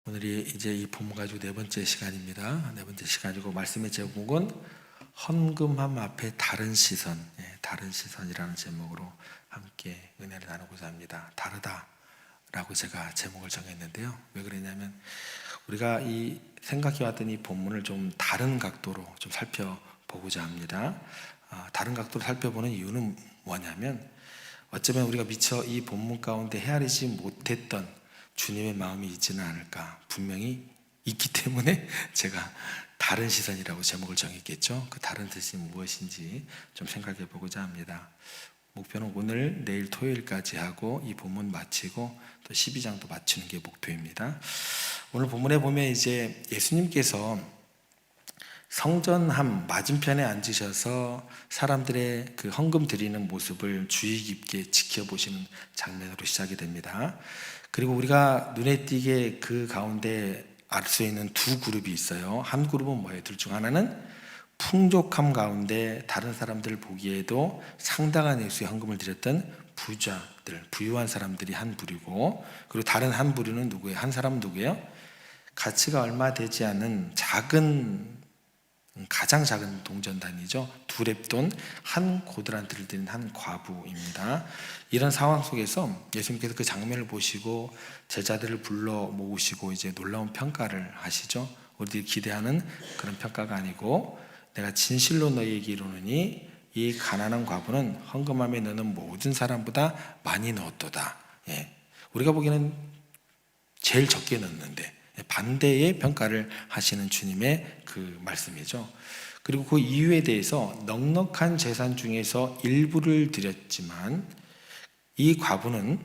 오늘이 이제 이 본문 가지고 네 번째 시간입니다. 네 번째 시간이고 말씀의 제목은 헌금함 앞에 다른 시선, 다른 시선이라는 제목으로 함께 은혜를 나누고자 합니다. 다르다라고 제가 제목을 정했는데요. 왜 그러냐면 우리가 이 생각해왔던 이 본문을 좀 다른 각도로 좀 살펴보고자 합니다. 다른 각도로 살펴보는 이유는 뭐냐면 어쩌면 우리가 미처 이 본문 가운데 헤아리지 못했던 주님의 마음이 있지는 않을까, 분명히 있기 때문에 제가 다른 시선이라고 제목을 정했겠죠. 그 다른 뜻이 무엇인지 좀 생각해 보고자 합니다. 목표는 오늘 내일 토요일까지 하고 이 본문 마치고 또 12장도 마치는 게 목표입니다. 오늘 본문에 보면 이제 예수님께서 성전함 맞은편에 앉으셔서 사람들의 그 헌금 드리는 모습을 주의 깊게 지켜보시는 장면으로 시작이 됩니다. 그리고 우리가 눈에 띄게 그 가운데 알 수 있는 두 그룹이 있어요. 한 그룹은 뭐예요? 둘 중 하나는 풍족함 가운데 다른 사람들 보기에도 상당한 액수의 헌금을 드렸던 부자들, 부유한 사람들이 한 부류고, 그리고 다른 한 부류는 누구예요? 한 사람은 누구예요? 가치가 얼마 되지 않은 가장 작은 동전단위죠. 두 렙돈 한 고드란트를 드린 한 과부입니다. 이런 상황 속에서 예수님께서 그 장면을 보시고 제자들을 불러 모으시고 이제 놀라운 평가를 하시죠. 우리들이 기대하는 그런 평가가 아니고, 내가 진실로 너희에게 이르노니 이 가난한 과부는 헌금함에 넣는 모든 사람보다 많이 넣었도다. 우리가 보기에는 제일 적게 넣는데 반대의 평가를 하시는 주님의 그 말씀이죠. 그리고 그 이유에 대해서 넉넉한 재산 중에서 일부를 드렸지만 이 과부는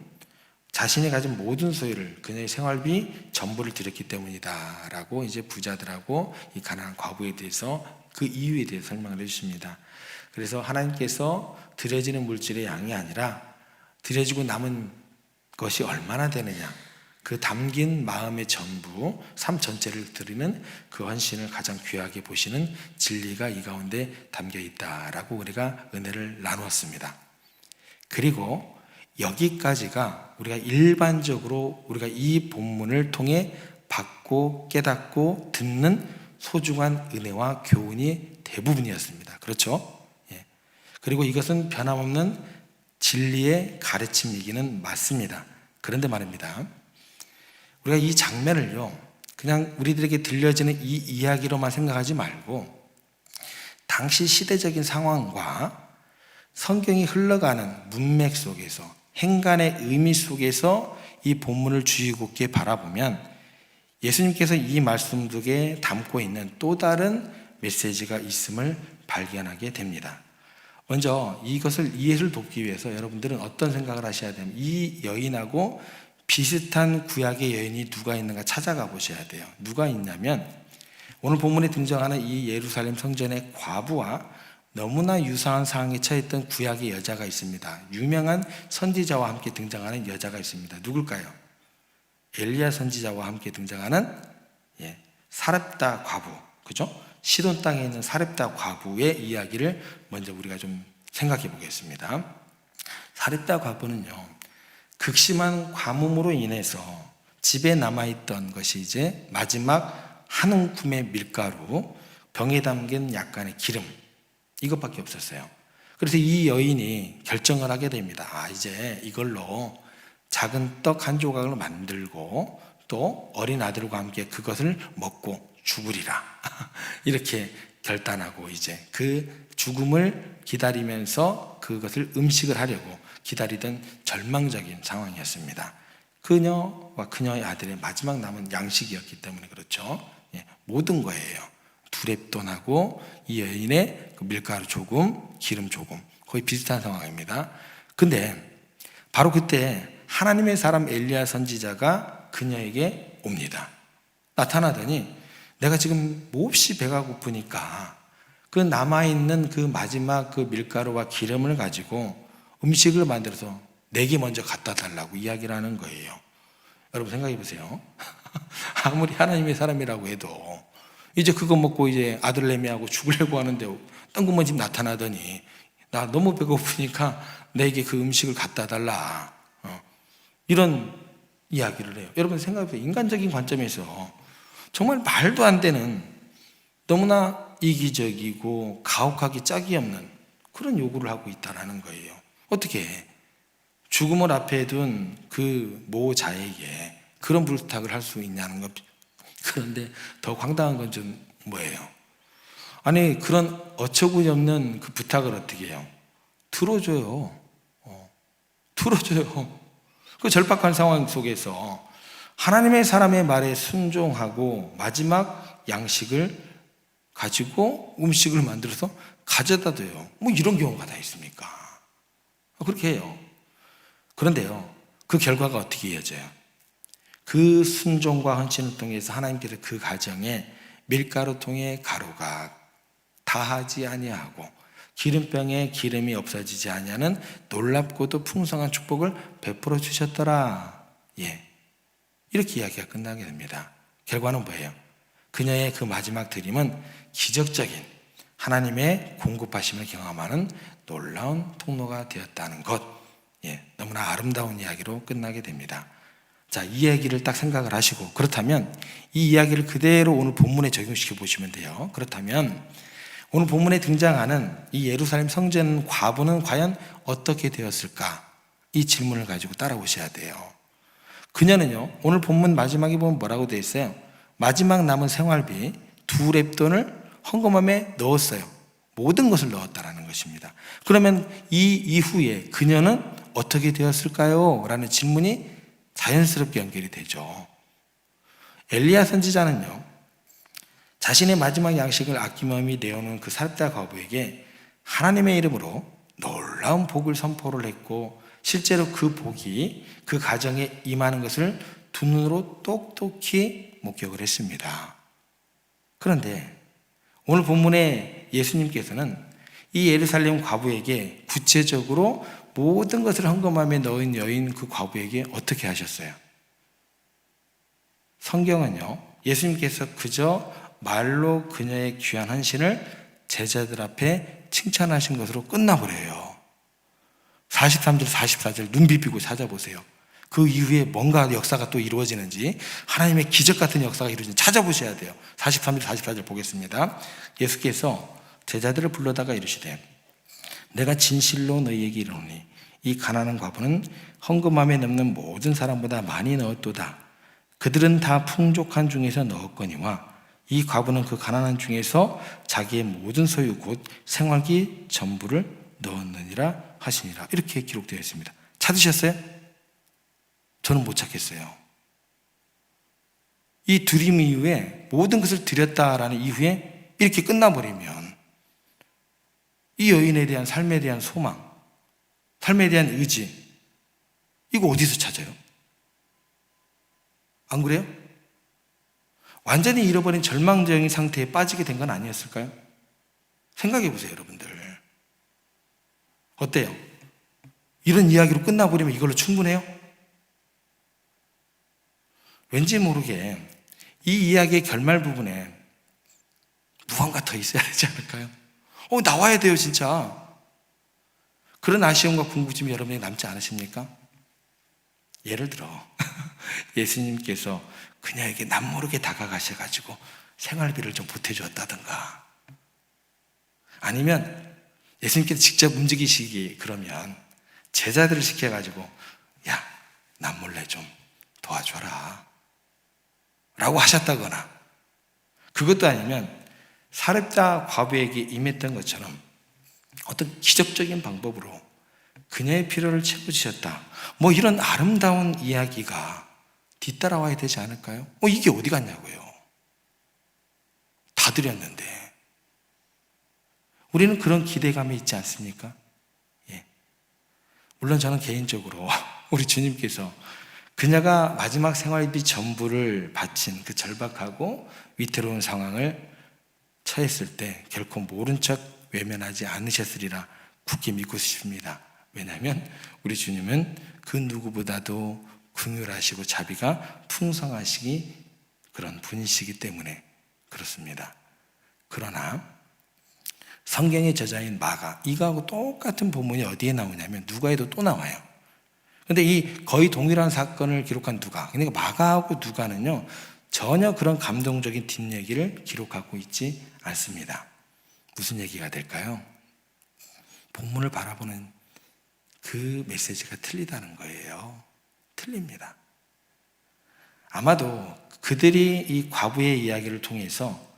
자신이 가진 모든 소유를, 그녀의 생활비 전부를 드렸기 때문이다 라고 이제 부자들하고 이 가난한 과부에 대해서 그 이유에 대해서 설명을 해주십니다. 그래서 하나님께서 드려지는 물질의 양이 아니라 드려지고 남은 것이 얼마나 되느냐, 그 담긴 마음의 전부, 삶 전체를 드리는 그 헌신을 가장 귀하게 보시는 진리가 이 가운데 담겨 있다라고 우리가 은혜를 나누었습니다. 그리고 여기까지가 우리가 일반적으로 우리가 이 본문을 통해 받고 깨닫고 듣는 소중한 은혜와 교훈이 대부분이었습니다. 그렇죠? 그리고 이것은 변함없는 진리의 가르침이기는 맞습니다. 그런데 말입니다, 우리가 이 장면을요, 그냥 우리들에게 들려지는 이 이야기로만 생각하지 말고 당시 시대적인 상황과 성경이 흘러가는 문맥 속에서, 행간의 의미 속에서 이 본문을 주의 깊게 바라보면 예수님께서 이 말씀 속에 담고 있는 또 다른 메시지가 있음을 발견하게 됩니다. 먼저 이것을 이해를 돕기 위해서 여러분들은 어떤 생각을 하셔야 되면, 이 여인하고 비슷한 구약의 여인이 누가 있는가 찾아가 보셔야 돼요. 누가 있냐면 오늘 본문에 등장하는 이 예루살렘 성전의 과부와 너무나 유사한 상황에 처했던 구약의 여자가 있습니다. 유명한 선지자와 함께 등장하는 여자가 있습니다. 누굴까요? 엘리야 선지자와 함께 등장하는 사렙다 과부, 그죠? 시돈 땅에 있는 사렙다 과부의 이야기를 먼저 우리가 좀 생각해 보겠습니다. 사렙다 과부는요, 극심한 가뭄으로 인해서 집에 남아있던 것이 이제 마지막 한 움큼의 밀가루, 병에 담긴 약간의 기름, 이것밖에 없었어요. 그래서 이 여인이 결정을 하게 됩니다. 이제 이걸로 작은 떡 한 조각을 만들고 또 어린 아들과 함께 그것을 먹고 죽으리라 이렇게 결단하고 이제 그 죽음을 기다리면서 그것을 음식을 하려고 기다리던 절망적인 상황이었습니다. 그녀와 그녀의 아들의 마지막 남은 양식이었기 때문에 그렇죠. 모든 거예요. 두 렙돈하고 이 여인의 그 밀가루 조금, 기름 조금, 거의 비슷한 상황입니다. 근데 바로 그때 하나님의 사람 엘리야 선지자가 그녀에게 옵니다. 나타나더니 내가 지금 몹시 배가 고프니까 그 남아있는 그 마지막 그 밀가루와 기름을 가지고 음식을 만들어서 내게 먼저 갖다 달라고 이야기를 하는 거예요. 여러분 생각해 보세요. 아무리 하나님의 사람이라고 해도 이제 그거 먹고 이제 아들내미하고 죽으려고 하는데 뜬금없이 나타나더니 나 너무 배고프니까 내게 그 음식을 갖다 달라. 이런 이야기를 해요. 여러분 생각해보세요. 인간적인 관점에서 정말 말도 안 되는, 너무나 이기적이고 가혹하기 짝이 없는 그런 요구를 하고 있다는 거예요. 어떻게 해? 죽음을 앞에 둔 그 모자에게 그런 부탁을 할 수 있냐는 것. 그런데 더 황당한 건 좀 뭐예요? 아니, 그런 어처구니 없는 그 부탁을 어떻게 해요? 들어줘요. 들어줘요. 그 절박한 상황 속에서 하나님의 사람의 말에 순종하고 마지막 양식을 가지고 음식을 만들어서 가져다 줘요. 뭐 이런 경우가 다 있습니까? 그렇게 해요. 그런데요, 그 결과가 어떻게 이어져요? 그 순종과 헌신을 통해서 하나님께서 그 가정에 밀가루통에 가루가 다하지 아니하고 기름병에 기름이 없어지지 아니하는 놀랍고도 풍성한 축복을 베풀어 주셨더라. 이렇게 이야기가 끝나게 됩니다. 결과는 뭐예요? 그녀의 그 마지막 드림은 기적적인 하나님의 공급하심을 경험하는 놀라운 통로가 되었다는 것. 너무나 아름다운 이야기로 끝나게 됩니다. 자, 이 이야기를 딱 생각을 하시고, 그렇다면 이 이야기를 그대로 오늘 본문에 적용시켜 보시면 돼요. 그렇다면 오늘 본문에 등장하는 이 예루살렘 성전 과부는 과연 어떻게 되었을까? 이 질문을 가지고 따라오셔야 돼요. 그녀는요, 오늘 본문 마지막에 보면 뭐라고 되어 있어요? 마지막 남은 생활비 2렙돈을 헌금함에 넣었어요. 모든 것을 넣었다라는 것입니다. 그러면 이 이후에 그녀는 어떻게 되었을까요? 라는 질문이 자연스럽게 연결이 되죠. 엘리야 선지자는요, 자신의 마지막 양식을 아낌없이 내어놓은 그 사렙다 과부에게 하나님의 이름으로 놀라운 복을 선포를 했고, 실제로 그 복이 그 가정에 임하는 것을 두 눈으로 똑똑히 목격을 했습니다. 그런데 오늘 본문에 예수님께서는 이 예루살렘 과부에게 구체적으로 모든 것을 헌금함에 넣은 여인 그 과부에게 어떻게 하셨어요? 성경은요, 예수님께서 그저 말로 그녀의 귀한 헌신을 제자들 앞에 칭찬하신 것으로 끝나버려요. 43절, 44절 눈 비비고 찾아보세요. 그 이후에 뭔가 역사가 또 이루어지는지, 하나님의 기적 같은 역사가 이루어지는지 찾아보셔야 돼요. 43절, 44절 보겠습니다. 예수께서 제자들을 불러다가 이르시되, 내가 진실로 너희에게 이르노니 이 가난한 과부는 헌금함에 넣는 모든 사람보다 많이 넣었도다. 그들은 다 풍족한 중에서 넣었거니와 이 과부는 그 가난한 중에서 자기의 모든 소유 곧 생활기 전부를 넣었느니라 하시니라. 이렇게 기록되어 있습니다. 찾으셨어요? 저는 못 찾겠어요. 이 드림 이후에 모든 것을 드렸다라는 이후에 이렇게 끝나버리면 이 여인에 대한 삶에 대한 소망, 삶에 대한 의지, 이거 어디서 찾아요? 안 그래요? 완전히 잃어버린 절망적인 상태에 빠지게 된 건 아니었을까요? 생각해 보세요, 여러분들. 어때요? 이런 이야기로 끝나버리면 이걸로 충분해요? 왠지 모르게 이 이야기의 결말 부분에 무언가 더 있어야 되지 않을까요? 나와야 돼요, 진짜. 그런 아쉬움과 궁금증이 여러분에게 남지 않으십니까? 예를 들어 예수님께서 그녀에게 남모르게 다가가셔가지고 생활비를 좀 보태주었다든가, 아니면 예수님께서 직접 움직이시기 그러면 제자들을 시켜가지고 야, 남몰래 좀 도와줘라 라고 하셨다거나, 그것도 아니면 사렙다 과부에게 임했던 것처럼 어떤 기적적인 방법으로 그녀의 필요를 채워주셨다, 뭐 이런 아름다운 이야기가 뒤따라와야 되지 않을까요? 이게 어디 갔냐고요. 다 드렸는데. 우리는 그런 기대감이 있지 않습니까? 물론 저는 개인적으로 우리 주님께서 그녀가 마지막 생활비 전부를 바친 그 절박하고 위태로운 상황을 처했을 때 결코 모른 척 외면하지 않으셨으리라 굳게 믿고 싶습니다. 왜냐하면 우리 주님은 그 누구보다도 긍휼하시고 자비가 풍성하시기 그런 분이시기 때문에 그렇습니다. 그러나 성경의 저자인 마가, 이거하고 똑같은 본문이 어디에 나오냐면 누가에도 또 나와요. 그런데 이 거의 동일한 사건을 기록한 누가, 그러니까 마가하고 누가는요 전혀 그런 감동적인 뒷얘기를 기록하고 있지 않습니다. 무슨 얘기가 될까요? 본문을 바라보는 그 메시지가 틀리다는 거예요. 틀립니다. 아마도 그들이 이 과부의 이야기를 통해서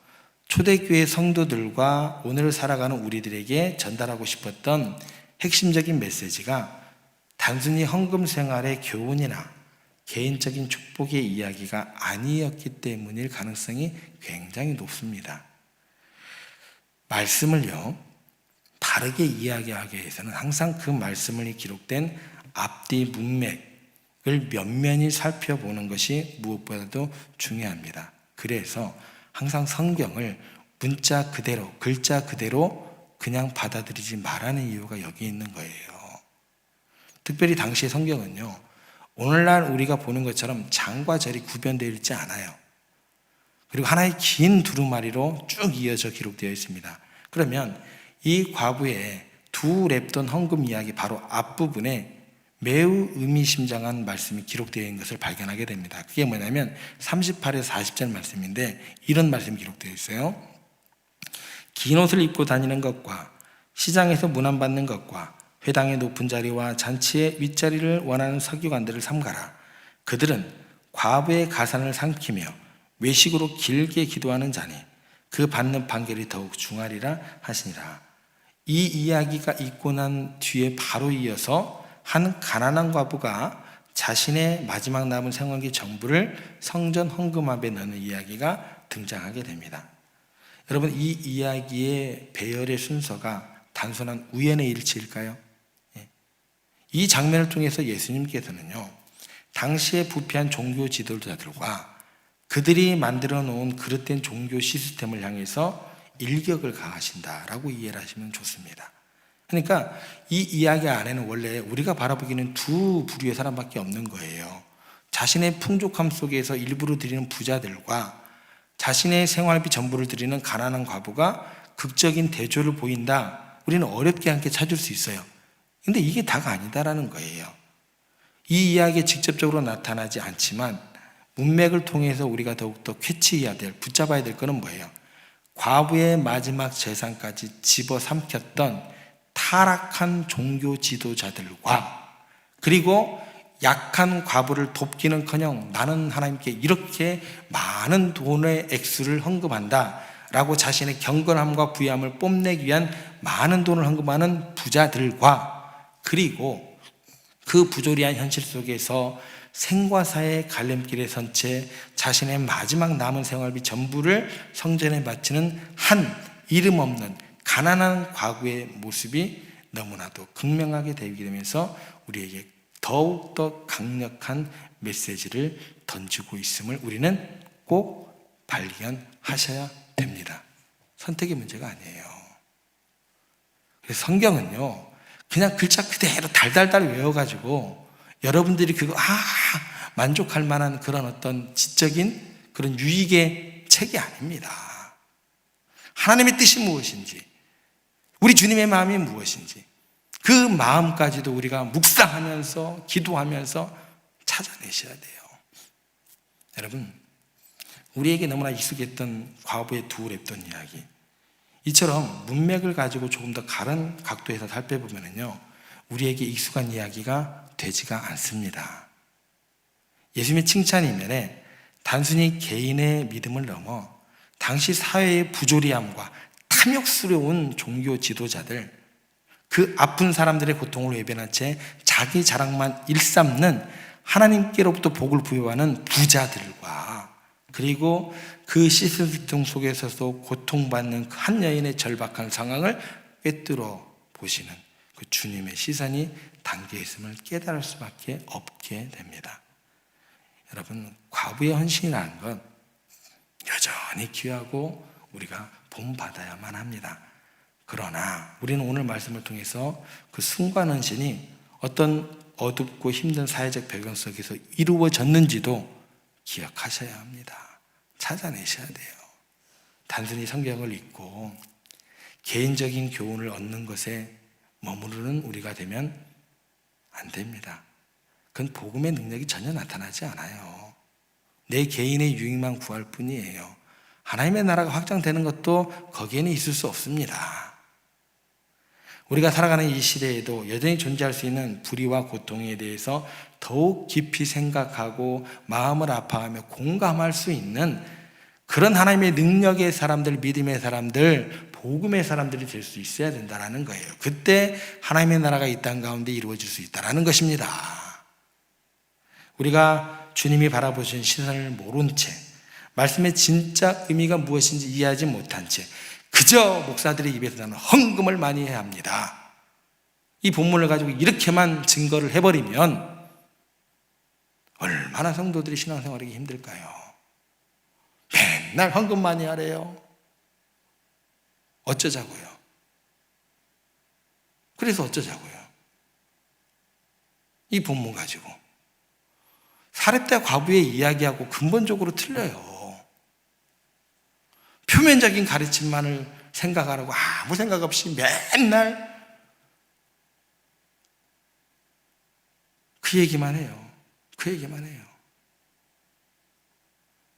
초대교회 성도들과 오늘 살아가는 우리들에게 전달하고 싶었던 핵심적인 메시지가 단순히 헌금 생활의 교훈이나 개인적인 축복의 이야기가 아니었기 때문일 가능성이 굉장히 높습니다. 말씀을요 바르게 이야기하기 위해서는 항상 그 말씀을 기록된 앞뒤 문맥을 면면히 살펴보는 것이 무엇보다도 중요합니다. 그래서 항상 성경을 문자 그대로, 글자 그대로 그냥 받아들이지 말라는 이유가 여기 있는 거예요. 특별히 당시의 성경은요 오늘날 우리가 보는 것처럼 장과 절이 구별되어 있지 않아요. 그리고 하나의 긴 두루마리로 쭉 이어져 기록되어 있습니다. 그러면 이 과부의 두 랩돈 헌금 이야기 바로 앞부분에 매우 의미심장한 말씀이 기록되어 있는 것을 발견하게 됩니다. 그게 뭐냐면 38에서 40절 말씀인데 이런 말씀이 기록되어 있어요. 긴 옷을 입고 다니는 것과 시장에서 문안받는 것과 회당의 높은 자리와 잔치의 윗자리를 원하는 서기관들을 삼가라. 그들은 과부의 가산을 삼키며 외식으로 길게 기도하는 자니 그 받는 판결이 더욱 중하리라 하시니라. 이 이야기가 있고 난 뒤에 바로 이어서 한 가난한 과부가 자신의 마지막 남은 생활기 전부를 성전 헌금함에 넣는 이야기가 등장하게 됩니다. 여러분, 이 이야기의 배열의 순서가 단순한 우연의 일치일까요? 이 장면을 통해서 예수님께서는요 당시에 부패한 종교 지도자들과 그들이 만들어 놓은 그릇된 종교 시스템을 향해서 일격을 가하신다라고 이해를 하시면 좋습니다. 그러니까 이 이야기 안에는 원래 우리가 바라보기에는 두 부류의 사람밖에 없는 거예요. 자신의 풍족함 속에서 일부러 드리는 부자들과 자신의 생활비 전부를 드리는 가난한 과부가 극적인 대조를 보인다. 우리는 어렵게 함께 찾을 수 있어요. 근데 이게 다가 아니다라는 거예요. 이 이야기에 직접적으로 나타나지 않지만 문맥을 통해서 우리가 더욱더 캐치해야 될, 붙잡아야 될 것은 뭐예요? 과부의 마지막 재산까지 집어삼켰던 타락한 종교 지도자들과 그리고 약한 과부를 돕기는커녕 나는 하나님께 이렇게 많은 돈의 액수를 헌금한다 라고 자신의 경건함과 부유함을 뽐내기 위한 많은 돈을 헌금하는 부자들과 그리고 그 부조리한 현실 속에서 생과 사의 갈림길에 선 채 자신의 마지막 남은 생활비 전부를 성전에 바치는 한 이름 없는 가난한 과부의 모습이 너무나도 극명하게 되면서 우리에게 더욱더 강력한 메시지를 던지고 있음을 우리는 꼭 발견하셔야 됩니다. 선택의 문제가 아니에요. 그래서 성경은요 그냥 글자 그대로 달달달 외워가지고 여러분들이 그거 만족할 만한 그런 어떤 지적인 그런 유익의 책이 아닙니다. 하나님의 뜻이 무엇인지, 우리 주님의 마음이 무엇인지 그 마음까지도 우리가 묵상하면서 기도하면서 찾아내셔야 돼요. 여러분, 우리에게 너무나 익숙했던 과부의 두 랩돈 이야기, 이처럼 문맥을 가지고 조금 더 다른 각도에서 살펴보면요 우리에게 익숙한 이야기가 되지가 않습니다. 예수님의 칭찬 이면에 단순히 개인의 믿음을 넘어 당시 사회의 부조리함과 탐욕스러운 종교 지도자들, 그 아픈 사람들의 고통을 외면한 채 자기 자랑만 일삼는 하나님께로부터 복을 부여하는 부자들과 그리고 그 시스템 속에서도 고통받는 한 여인의 절박한 상황을 꿰뚫어 보시는 그 주님의 시선이 담겨 있음을 깨달을 수밖에 없게 됩니다. 여러분, 과부의 헌신이라는 건 여전히 귀하고 우리가 본받아야만 합니다. 그러나 우리는 오늘 말씀을 통해서 그 순간 헌신이 어떤 어둡고 힘든 사회적 배경 속에서 이루어졌는지도 기억하셔야 합니다. 찾아내셔야 돼요. 단순히 성경을 읽고 개인적인 교훈을 얻는 것에 머무르는 우리가 되면 안 됩니다. 그건 복음의 능력이 전혀 나타나지 않아요. 내 개인의 유익만 구할 뿐이에요. 하나님의 나라가 확장되는 것도 거기에는 있을 수 없습니다. 우리가 살아가는 이 시대에도 여전히 존재할 수 있는 불의와 고통에 대해서 더욱 깊이 생각하고 마음을 아파하며 공감할 수 있는 그런 하나님의 능력의 사람들, 믿음의 사람들, 복음의 사람들이 될 수 있어야 된다는 거예요. 그때 하나님의 나라가 이 땅 가운데 이루어질 수 있다는 것입니다. 우리가 주님이 바라보신 시선을 모른 채, 말씀의 진짜 의미가 무엇인지 이해하지 못한 채 그저 목사들의 입에서 나는 헌금을 많이 해야 합니다. 이 본문을 가지고 이렇게만 증거를 해버리면 얼마나 성도들이 신앙생활하기 힘들까요? 맨날 헌금 많이 하래요. 어쩌자고요? 그래서 어쩌자고요? 이 본문 가지고 사렙다 과부의 이야기하고 근본적으로 틀려요. 표면적인 가르침만을 생각하라고 아무 생각 없이 맨날 그 얘기만 해요. 그 얘기만 해요.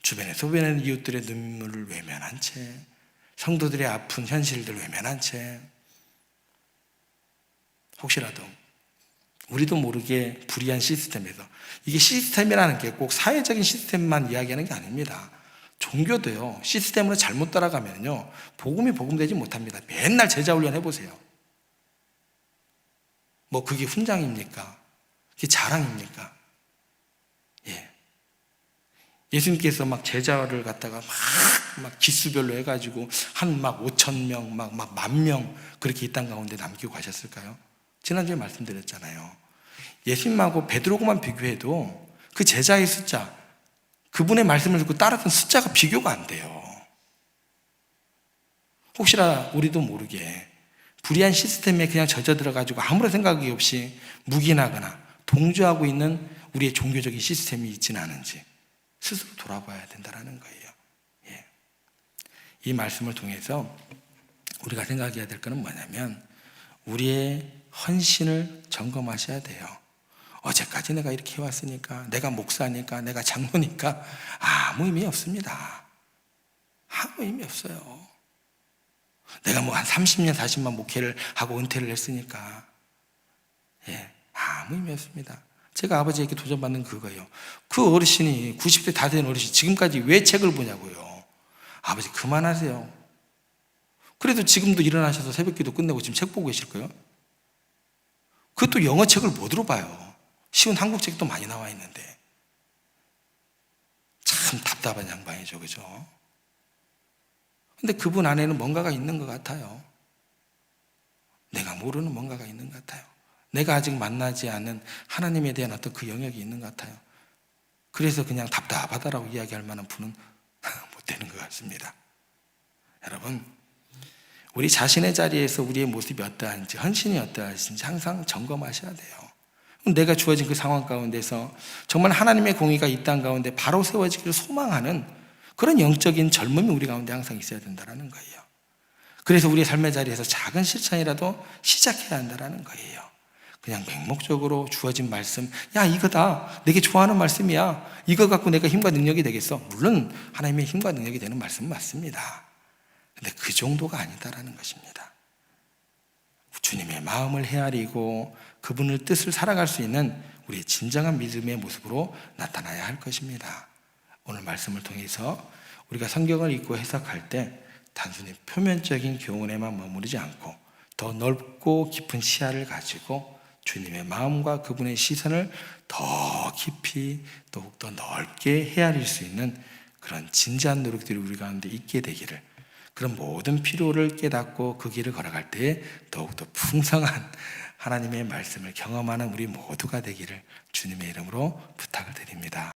주변에 소변하는 이웃들의 눈물을 외면한 채, 성도들의 아픈 현실들을 외면한 채, 혹시라도 우리도 모르게 불의한 시스템에서, 이게 시스템이라는 게 꼭 사회적인 시스템만 이야기하는 게 아닙니다. 종교도요, 시스템으로 잘못 따라가면요 복음이 복음되지 못합니다. 맨날 제자 훈련 해보세요. 뭐 그게 훈장입니까? 그게 자랑입니까? 예수님께서 막 제자를 갖다가 막 기수별로 해가지고 한 막 5,000명, 막 10,000명 그렇게 이 땅 가운데 남기고 가셨을까요? 지난주에 말씀드렸잖아요. 예수님하고 베드로고만 비교해도 그 제자의 숫자, 그분의 말씀을 듣고 따랐던 숫자가 비교가 안 돼요. 혹시나 우리도 모르게 불의한 시스템에 그냥 젖어들어가지고 아무런 생각이 없이 묵인하거나 동조하고 있는 우리의 종교적인 시스템이 있지는 않은지 스스로 돌아봐야 된다는 거예요. 이 말씀을 통해서 우리가 생각해야 될 것은 뭐냐면 우리의 헌신을 점검하셔야 돼요. 어제까지 내가 이렇게 해왔으니까, 내가 목사니까, 내가 장로니까 아무 의미 없습니다. 아무 의미 없어요. 내가 뭐 한 30년, 40년 목회를 하고 은퇴를 했으니까 아무 의미 없습니다. 제가 아버지에게 도전받는 그거예요. 그 어르신이 90대 다 된 어르신 지금까지 왜 책을 보냐고요. 아버지 그만하세요. 그래도 지금도 일어나셔서 새벽기도 끝내고 지금 책 보고 계실 거예요. 그것도 영어책을 못 들어봐요. 쉬운 한국책도 많이 나와 있는데. 참 답답한 양반이죠, 그죠? 근데 그분 안에는 뭔가가 있는 것 같아요. 내가 모르는 뭔가가 있는 것 같아요. 내가 아직 만나지 않은 하나님에 대한 어떤 그 영역이 있는 것 같아요. 그래서 그냥 답답하다라고 이야기할 만한 분은 못 되는 것 같습니다. 여러분, 우리 자신의 자리에서 우리의 모습이 어떠한지, 헌신이 어떠한지 항상 점검하셔야 돼요. 내가 주어진 그 상황 가운데서 정말 하나님의 공의가 이 땅 가운데 바로 세워지기를 소망하는 그런 영적인 젊음이 우리 가운데 항상 있어야 된다는 거예요. 그래서 우리의 삶의 자리에서 작은 실천이라도 시작해야 한다는 거예요. 그냥 맹목적으로 주어진 말씀, 야 이거다, 내게 좋아하는 말씀이야, 이거 갖고 내가 힘과 능력이 되겠어. 물론 하나님의 힘과 능력이 되는 말씀은 맞습니다. 근데 그 정도가 아니다라는 것입니다. 주님의 마음을 헤아리고 그분의 뜻을 살아갈 수 있는 우리의 진정한 믿음의 모습으로 나타나야 할 것입니다. 오늘 말씀을 통해서 우리가 성경을 읽고 해석할 때 단순히 표면적인 교훈에만 머무르지 않고 더 넓고 깊은 시야를 가지고 주님의 마음과 그분의 시선을 더 깊이 더욱더 넓게 헤아릴 수 있는 그런 진지한 노력들이 우리 가운데 있게 되기를, 그런 모든 필요를 깨닫고 그 길을 걸어갈 때 더욱더 풍성한 하나님의 말씀을 경험하는 우리 모두가 되기를 주님의 이름으로 부탁을 드립니다.